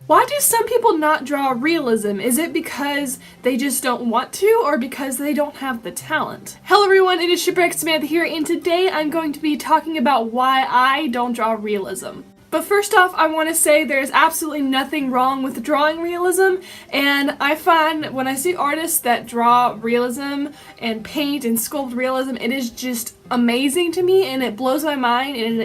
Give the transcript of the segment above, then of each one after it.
Why do some people not draw realism? Is it because they just don't want to, or because they don't have the talent? Hello everyone, it is Shipwreck Samantha here, and today I'm going to be talking about why I don't draw realism. But first off, I want to say there's absolutely nothing wrong with drawing realism, and I find when I see artists that draw realism and paint and sculpt realism, it is just amazing to me, and it blows my mind, and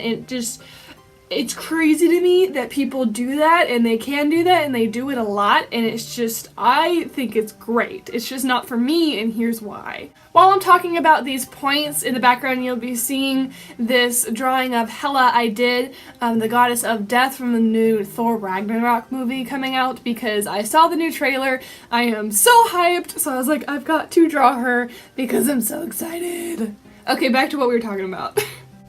it's crazy to me that people do that, and they can do that, and they do it a lot, and it's just, I think it's great. It's just not for me, and here's why. While I'm talking about these points, in the background you'll be seeing this drawing of HELA I did, the goddess of death from the new Thor Ragnarok movie coming out, because I saw the new trailer. I am so hyped, so I was like, I've got to draw her because I'm so excited. Okay, back to what we were talking about.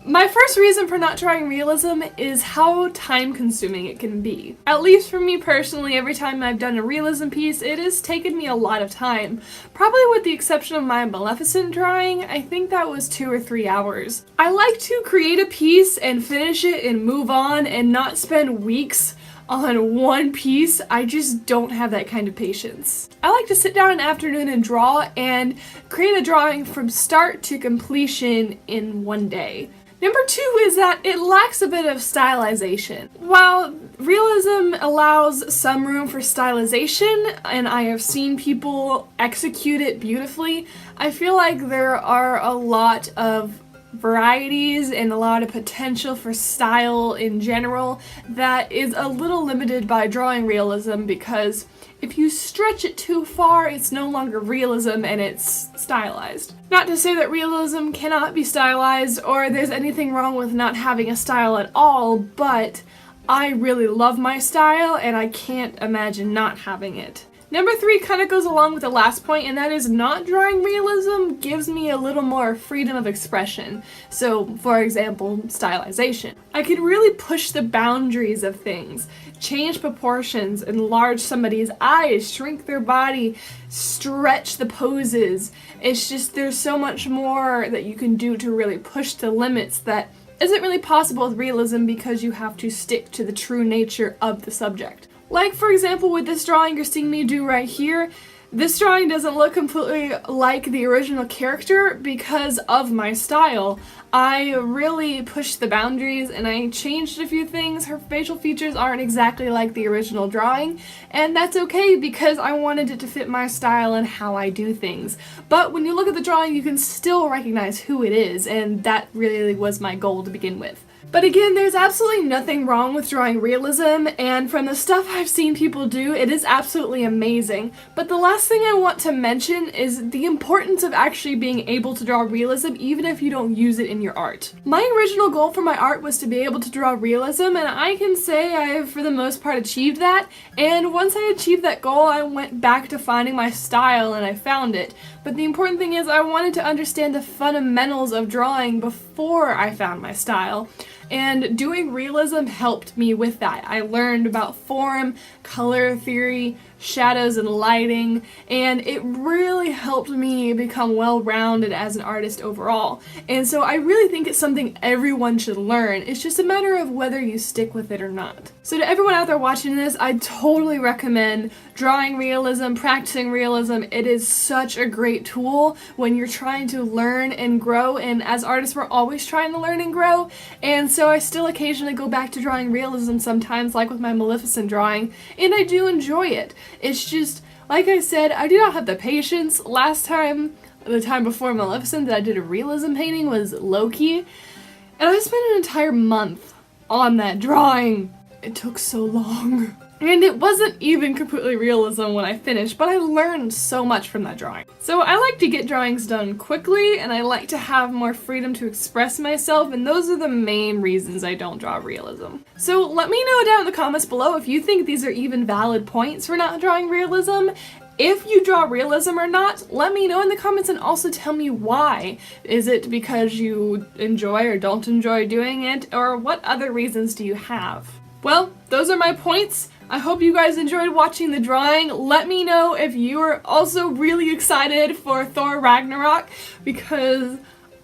My first reason for not drawing realism is how time-consuming it can be. At least for me personally, every time I've done a realism piece, it has taken me a lot of time. Probably with the exception of my Maleficent drawing, I think that was 2 or 3 hours. I like to create a piece and finish it and move on and not spend weeks on one piece. I just don't have that kind of patience. I like to sit down an afternoon and draw and create a drawing from start to completion in one day. Number 2 is that it lacks a bit of stylization. While realism allows some room for stylization, and I have seen people execute it beautifully, I feel like there are a lot of varieties and a lot of potential for style in general that is a little limited by drawing realism, because if you stretch it too far, it's no longer realism and it's stylized. Not to say that realism cannot be stylized or there's anything wrong with not having a style at all, but I really love my style and I can't imagine not having it. Number 3 kind of goes along with the last point, and that is not drawing realism gives me a little more freedom of expression. So, for example, stylization. I could really push the boundaries of things, change proportions, enlarge somebody's eyes, shrink their body, stretch the poses. It's just, there's so much more that you can do to really push the limits that isn't really possible with realism because you have to stick to the true nature of the subject. Like, for example, with this drawing you're seeing me do right here, this drawing doesn't look completely like the original character because of my style. I really pushed the boundaries and I changed a few things. Her facial features aren't exactly like the original drawing, and that's okay because I wanted it to fit my style and how I do things. But when you look at the drawing, you can still recognize who it is, and that really was my goal to begin with. But again, there's absolutely nothing wrong with drawing realism, and from the stuff I've seen people do, it is absolutely amazing. But the last thing I want to mention is the importance of actually being able to draw realism even if you don't use it in your art. My original goal for my art was to be able to draw realism, and I can say I have for the most part achieved that, and once I achieved that goal, I went back to finding my style and I found it. But the important thing is I wanted to understand the fundamentals of drawing before I found my style. And doing realism helped me with that. I learned about form, color theory, shadows and lighting, and it really helped me become well-rounded as an artist overall. And so I really think it's something everyone should learn. It's just a matter of whether you stick with it or not. So to everyone out there watching this, I totally recommend drawing realism, practicing realism. It is such a great tool when you're trying to learn and grow, and as artists we're always trying to learn and grow, and so I still occasionally go back to drawing realism sometimes, like with my Maleficent drawing, and I do enjoy it. It's just, like I said, I do not have the patience. The time before Maleficent that I did a realism painting was Loki, and I spent an entire month on that drawing. It took so long. And it wasn't even completely realism when I finished, but I learned so much from that drawing. So I like to get drawings done quickly, and I like to have more freedom to express myself, and those are the main reasons I don't draw realism. So let me know down in the comments below if you think these are even valid points for not drawing realism. If you draw realism or not, let me know in the comments, and also tell me why. Is it because you enjoy or don't enjoy doing it, or what other reasons do you have? Well, those are my points. I hope you guys enjoyed watching the drawing. Let me know if you are also really excited for Thor Ragnarok, because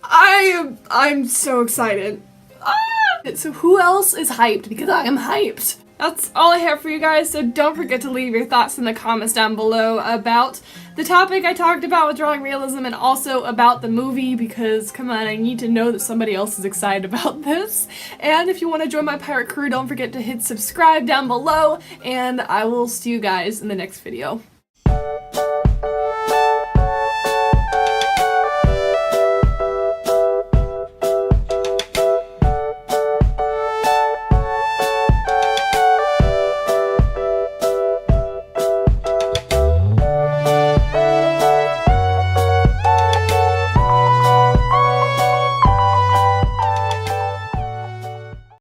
I'm so excited. Ah! So who else is hyped? Because I am hyped. That's all I have for you guys, so don't forget to leave your thoughts in the comments down below about the topic I talked about with drawing realism and also about the movie, because come on, I need to know that somebody else is excited about this. And if you want to join my pirate crew, don't forget to hit subscribe down below, and I will see you guys in the next video.